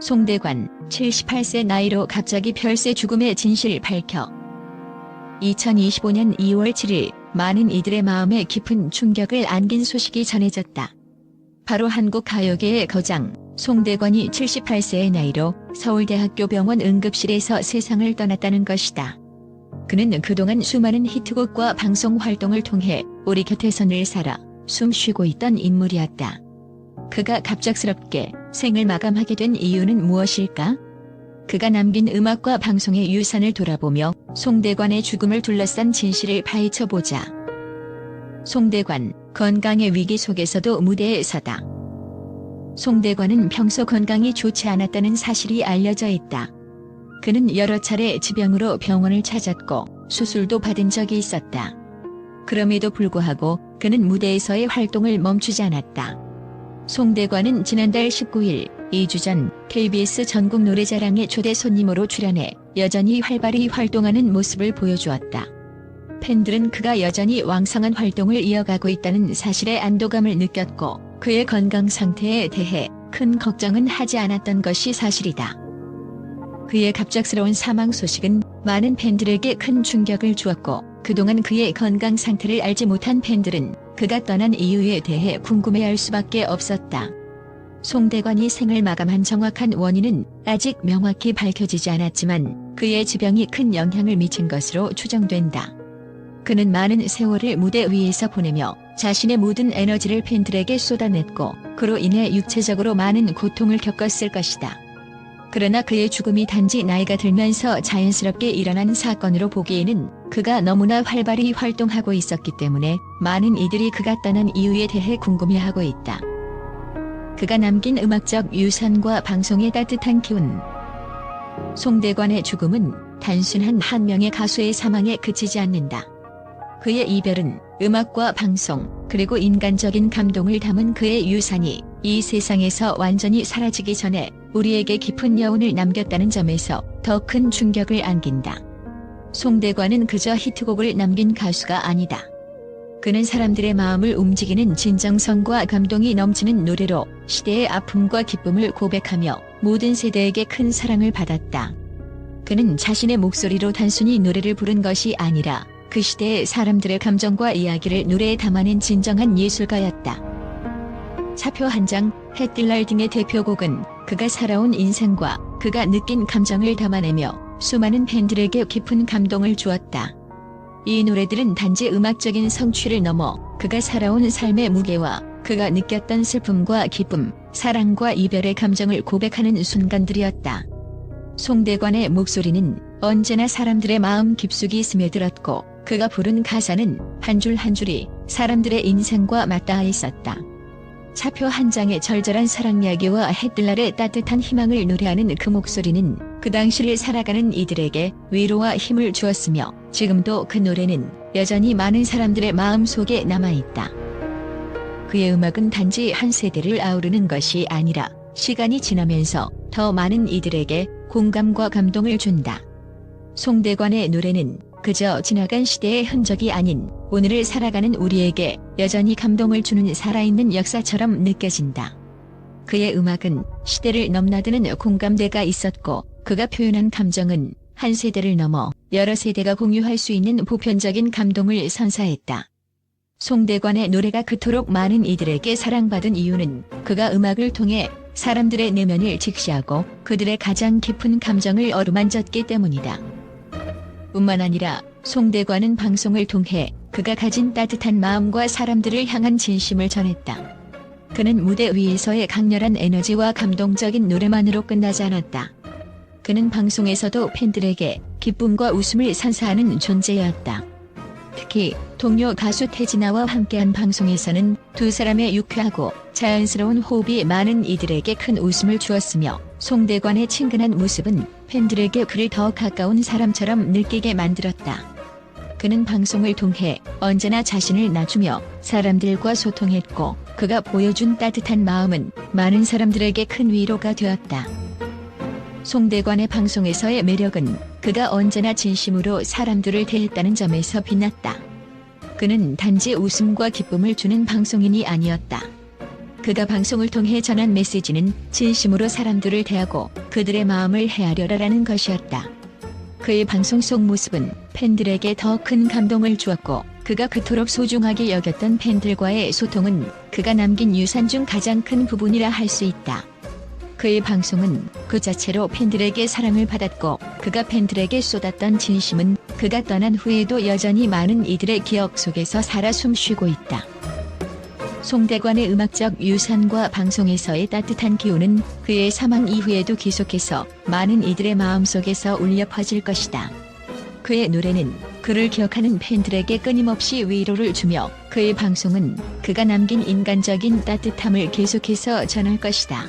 송대관 78세 나이로 갑자기 별세 죽음의 진실 밝혀 2025년 2월 7일 많은 이들의 마음에 깊은 충격을 안긴 소식이 전해졌다. 바로 한국 가요계의 거장 송대관이 78세의 나이로 서울대학교 병원 응급실에서 세상을 떠났다는 것이다. 그는 그동안 수많은 히트곡과 방송 활동을 통해 우리 곁에서 늘 살아 숨쉬고 있던 인물이었다. 그가 갑작스럽게 생을 마감하게 된 이유는 무엇일까? 그가 남긴 음악과 방송의 유산을 돌아보며 송대관의 죽음을 둘러싼 진실을 파헤쳐보자. 송대관, 건강의 위기 속에서도 무대에 서다. 송대관은 평소 건강이 좋지 않았다는 사실이 알려져 있다. 그는 여러 차례 지병으로 병원을 찾았고 수술도 받은 적이 있었다. 그럼에도 불구하고 그는 무대에서의 활동을 멈추지 않았다. 송대관은 지난달 19일 2주 전 KBS 전국 노래자랑의 초대 손님으로 출연해 여전히 활발히 활동하는 모습을 보여주었다. 팬들은 그가 여전히 왕성한 활동을 이어가고 있다는 사실에 안도감을 느꼈고 그의 건강 상태에 대해 큰 걱정은 하지 않았던 것이 사실이다. 그의 갑작스러운 사망 소식은 많은 팬들에게 큰 충격을 주었고 그동안 그의 건강 상태를 알지 못한 팬들은 그가 떠난 이유에 대해 궁금해할 수밖에 없었다. 송대관이 생을 마감한 정확한 원인은 아직 명확히 밝혀지지 않았지만 그의 지병이 큰 영향을 미친 것으로 추정된다. 그는 많은 세월을 무대 위에서 보내며 자신의 모든 에너지를 팬들에게 쏟아냈고 그로 인해 육체적으로 많은 고통을 겪었을 것이다. 그러나 그의 죽음이 단지 나이가 들면서 자연스럽게 일어난 사건으로 보기에는 그가 너무나 활발히 활동하고 있었기 때문에 많은 이들이 그가 떠난 이유에 대해 궁금해하고 있다. 그가 남긴 음악적 유산과 방송의 따뜻한 기운. 송대관의 죽음은 단순한 한 명의 가수의 사망에 그치지 않는다. 그의 이별은 음악과 방송, 그리고 인간적인 감동을 담은 그의 유산이 이 세상에서 완전히 사라지기 전에 우리에게 깊은 여운을 남겼다는 점에서 더 큰 충격을 안긴다. 송대관은 그저 히트곡을 남긴 가수가 아니다. 그는 사람들의 마음을 움직이는 진정성과 감동이 넘치는 노래로 시대의 아픔과 기쁨을 고백하며 모든 세대에게 큰 사랑을 받았다. 그는 자신의 목소리로 단순히 노래를 부른 것이 아니라 그 시대의 사람들의 감정과 이야기를 노래에 담아낸 진정한 예술가였다. 차표 한 장, 해 뜰 날 등의 대표곡은 그가 살아온 인생과 그가 느낀 감정을 담아내며 수많은 팬들에게 깊은 감동을 주었다. 이 노래들은 단지 음악적인 성취를 넘어 그가 살아온 삶의 무게와 그가 느꼈던 슬픔과 기쁨, 사랑과 이별의 감정을 고백하는 순간들이었다. 송대관의 목소리는 언제나 사람들의 마음 깊숙이 스며들었고 그가 부른 가사는 한 줄 한 줄이 사람들의 인생과 맞닿아 있었다. 차표 한 장의 절절한 사랑 이야기와 해 뜰 날의 따뜻한 희망을 노래하는 그 목소리는 그 당시를 살아가는 이들에게 위로와 힘을 주었으며 지금도 그 노래는 여전히 많은 사람들의 마음 속에 남아있다. 그의 음악은 단지 한 세대를 아우르는 것이 아니라 시간이 지나면서 더 많은 이들에게 공감과 감동을 준다. 송대관의 노래는 그저 지나간 시대의 흔적이 아닌 오늘을 살아가는 우리에게 여전히 감동을 주는 살아있는 역사처럼 느껴진다. 그의 음악은 시대를 넘나드는 공감대가 있었고 그가 표현한 감정은 한 세대를 넘어 여러 세대가 공유할 수 있는 보편적인 감동을 선사했다. 송대관의 노래가 그토록 많은 이들에게 사랑받은 이유는 그가 음악을 통해 사람들의 내면을 직시하고 그들의 가장 깊은 감정을 어루만졌기 때문이다. 뿐만 아니라 송대관은 방송을 통해 그가 가진 따뜻한 마음과 사람들을 향한 진심을 전했다. 그는 무대 위에서의 강렬한 에너지와 감동적인 노래만으로 끝나지 않았다. 그는 방송에서도 팬들에게 기쁨과 웃음을 선사하는 존재였다. 특히 동료 가수 태진아와 함께한 방송에서는 두 사람의 유쾌하고 자연스러운 호흡이 많은 이들에게 큰 웃음을 주었으며 송대관의 친근한 모습은 팬들에게 그를 더 가까운 사람처럼 느끼게 만들었다. 그는 방송을 통해 언제나 자신을 낮추며 사람들과 소통했고 그가 보여준 따뜻한 마음은 많은 사람들에게 큰 위로가 되었다. 송대관의 방송에서의 매력은 그가 언제나 진심으로 사람들을 대했다는 점에서 빛났다. 그는 단지 웃음과 기쁨을 주는 방송인이 아니었다. 그가 방송을 통해 전한 메시지는 진심으로 사람들을 대하고 그들의 마음을 헤아려라라는 것이었다. 그의 방송 속 모습은 팬들에게 더 큰 감동을 주었고 그가 그토록 소중하게 여겼던 팬들과의 소통은 그가 남긴 유산 중 가장 큰 부분이라 할 수 있다. 그의 방송은 그 자체로 팬들에게 사랑을 받았고 그가 팬들에게 쏟았던 진심은 그가 떠난 후에도 여전히 많은 이들의 기억 속에서 살아 숨쉬고 있다. 송대관의 음악적 유산과 방송에서의 따뜻한 기운은 그의 사망 이후에도 계속해서 많은 이들의 마음속에서 울려 퍼질 것이다. 그의 노래는 그를 기억하는 팬들에게 끊임없이 위로를 주며 그의 방송은 그가 남긴 인간적인 따뜻함을 계속해서 전할 것이다.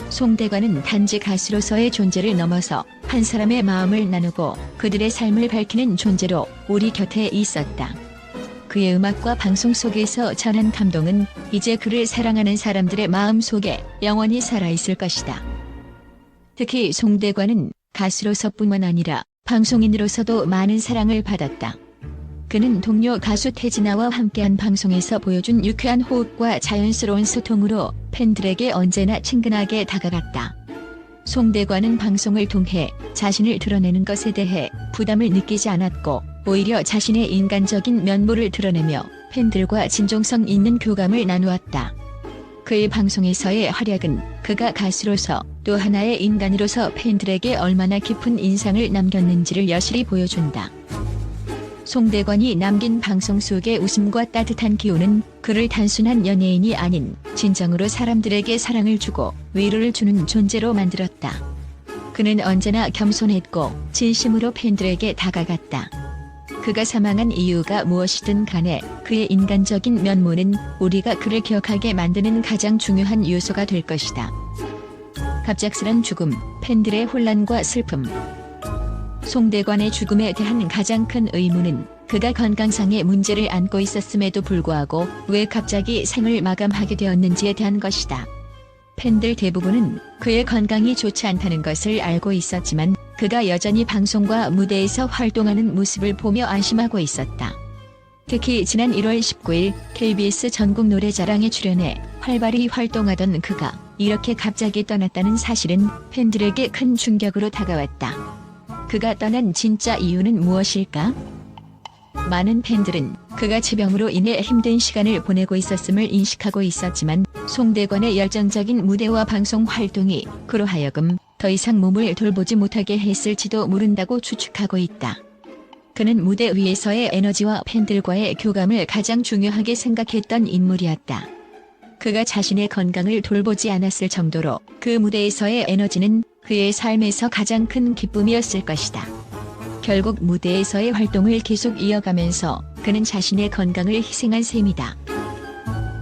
송대관은 단지 가수로서의 존재를 넘어서 한 사람의 마음을 나누고 그들의 삶을 밝히는 존재로 우리 곁에 있었다. 그의 음악과 방송 속에서 전한 감동은 이제 그를 사랑하는 사람들의 마음 속에 영원히 살아있을 것이다. 특히 송대관은 가수로서뿐만 아니라 방송인으로서도 많은 사랑을 받았다. 그는 동료 가수 태진아와 함께한 방송에서 보여준 유쾌한 호흡과 자연스러운 소통으로 팬들에게 언제나 친근하게 다가갔다. 송대관은 방송을 통해 자신을 드러내는 것에 대해 부담을 느끼지 않았고 오히려 자신의 인간적인 면모를 드러내며 팬들과 진정성 있는 교감을 나누었다. 그의 방송에서의 활약은 그가 가수로서 또 하나의 인간으로서 팬들에게 얼마나 깊은 인상을 남겼는지를 여실히 보여준다. 송대관이 남긴 방송 속의 웃음과 따뜻한 기운은 그를 단순한 연예인이 아닌 진정으로 사람들에게 사랑을 주고 위로를 주는 존재로 만들었다. 그는 언제나 겸손했고 진심으로 팬들에게 다가갔다. 그가 사망한 이유가 무엇이든 간에 그의 인간적인 면모는 우리가 그를 기억하게 만드는 가장 중요한 요소가 될 것이다. 갑작스런 죽음, 팬들의 혼란과 슬픔. 송대관의 죽음에 대한 가장 큰 의문은 그가 건강상의 문제를 안고 있었음에도 불구하고 왜 갑자기 생을 마감하게 되었는지에 대한 것이다. 팬들 대부분은 그의 건강이 좋지 않다는 것을 알고 있었지만 그가 여전히 방송과 무대에서 활동하는 모습을 보며 안심하고 있었다. 특히 지난 1월 19일 KBS 전국 노래자랑에 출연해 활발히 활동하던 그가 이렇게 갑자기 떠났다는 사실은 팬들에게 큰 충격으로 다가왔다. 그가 떠난 진짜 이유는 무엇일까? 많은 팬들은 그가 지병으로 인해 힘든 시간을 보내고 있었음을 인식하고 있었지만 송대관의 열정적인 무대와 방송 활동이 그로 하여금 더 이상 몸을 돌보지 못하게 했을지도 모른다고 추측하고 있다. 그는 무대 위에서의 에너지와 팬들과의 교감을 가장 중요하게 생각했던 인물이었다. 그가 자신의 건강을 돌보지 않았을 정도로 그 무대에서의 에너지는 그의 삶에서 가장 큰 기쁨이었을 것이다. 결국 무대에서의 활동을 계속 이어가면서 그는 자신의 건강을 희생한 셈이다.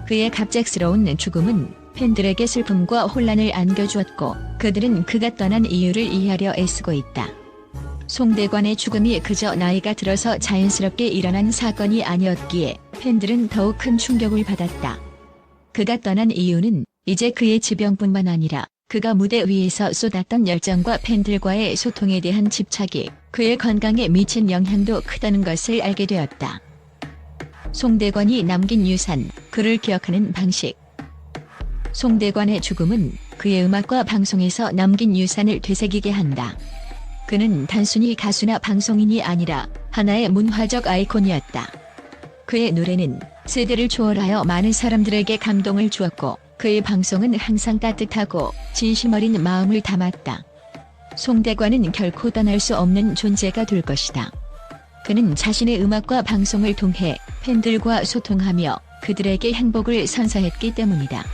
그의 갑작스러운 죽음은 팬들에게 슬픔과 혼란을 안겨주었고 그들은 그가 떠난 이유를 이해하려 애쓰고 있다. 송대관의 죽음이 그저 나이가 들어서 자연스럽게 일어난 사건이 아니었기에 팬들은 더욱 큰 충격을 받았다. 그가 떠난 이유는 이제 그의 지병뿐만 아니라 그가 무대 위에서 쏟았던 열정과 팬들과의 소통에 대한 집착이 그의 건강에 미친 영향도 크다는 것을 알게 되었다. 송대관이 남긴 유산, 그를 기억하는 방식. 송대관의 죽음은 그의 음악과 방송에서 남긴 유산을 되새기게 한다. 그는 단순히 가수나 방송인이 아니라 하나의 문화적 아이콘이었다. 그의 노래는 세대를 초월하여 많은 사람들에게 감동을 주었고 그의 방송은 항상 따뜻하고 진심 어린 마음을 담았다. 송대관은 결코 떠날 수 없는 존재가 될 것이다. 그는 자신의 음악과 방송을 통해 팬들과 소통하며 그들에게 행복을 선사했기 때문이다.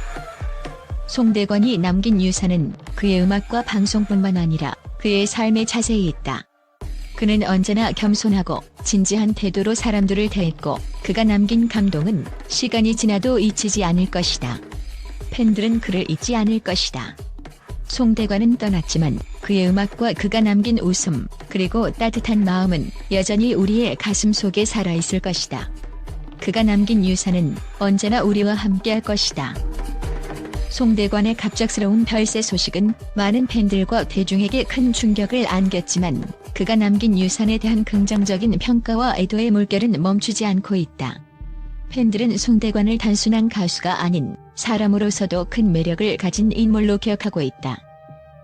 송대관이 남긴 유산은 그의 음악과 방송뿐만 아니라 그의 삶의 자세에 있다. 그는 언제나 겸손하고 진지한 태도로 사람들을 대했고 그가 남긴 감동은 시간이 지나도 잊히지 않을 것이다. 팬들은 그를 잊지 않을 것이다. 송대관은 떠났지만 그의 음악과 그가 남긴 웃음 그리고 따뜻한 마음은 여전히 우리의 가슴 속에 살아있을 것이다. 그가 남긴 유산은 언제나 우리와 함께할 것이다. 송대관의 갑작스러운 별세 소식은 많은 팬들과 대중에게 큰 충격을 안겼지만 그가 남긴 유산에 대한 긍정적인 평가와 애도의 물결은 멈추지 않고 있다. 팬들은 송대관을 단순한 가수가 아닌 사람으로서도 큰 매력을 가진 인물로 기억하고 있다.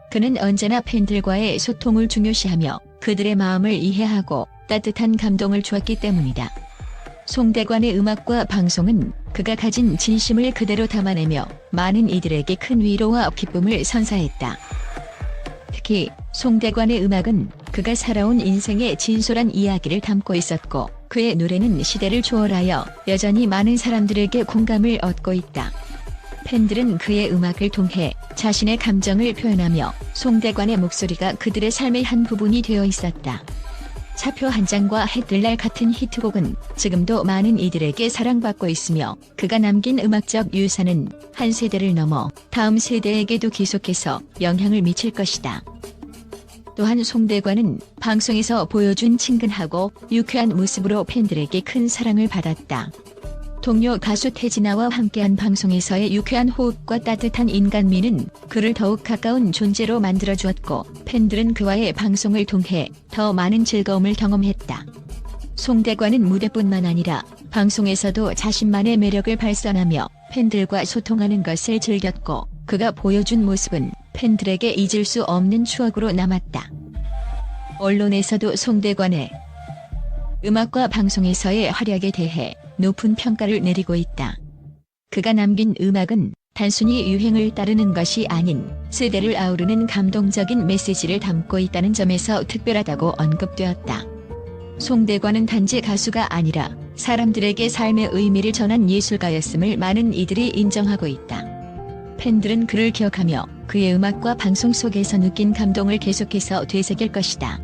그는 언제나 팬들과의 소통을 중요시하며 그들의 마음을 이해하고 따뜻한 감동을 주었기 때문이다. 송대관의 음악과 방송은 그가 가진 진심을 그대로 담아내며 많은 이들에게 큰 위로와 기쁨을 선사했다. 특히 송대관의 음악은 그가 살아온 인생의 진솔한 이야기를 담고 있었고 그의 노래는 시대를 초월하여 여전히 많은 사람들에게 공감을 얻고 있다. 팬들은 그의 음악을 통해 자신의 감정을 표현하며 송대관의 목소리가 그들의 삶의 한 부분이 되어 있었다. 차표 한 장과 해 뜰 날 같은 히트곡은 지금도 많은 이들에게 사랑받고 있으며 그가 남긴 음악적 유산은 한 세대를 넘어 다음 세대에게도 계속해서 영향을 미칠 것이다. 또한 송대관은 방송에서 보여준 친근하고 유쾌한 모습으로 팬들에게 큰 사랑을 받았다. 동료 가수 태진아와 함께한 방송에서의 유쾌한 호흡과 따뜻한 인간미는 그를 더욱 가까운 존재로 만들어주었고 팬들은 그와의 방송을 통해 더 많은 즐거움을 경험했다. 송대관은 무대뿐만 아니라 방송에서도 자신만의 매력을 발산하며 팬들과 소통하는 것을 즐겼고 그가 보여준 모습은 팬들에게 잊을 수 없는 추억으로 남았다. 언론에서도 송대관의 음악과 방송에서의 활약에 대해 높은 평가를 내리고 있다. 그가 남긴 음악은 단순히 유행을 따르는 것이 아닌 세대를 아우르는 감동적인 메시지를 담고 있다는 점에서 특별하다고 언급되었다. 송대관은 단지 가수가 아니라 사람들에게 삶의 의미를 전한 예술가였음을 많은 이들이 인정하고 있다. 팬들은 그를 기억하며 그의 음악과 방송 속에서 느낀 감동을 계속해서 되새길 것이다.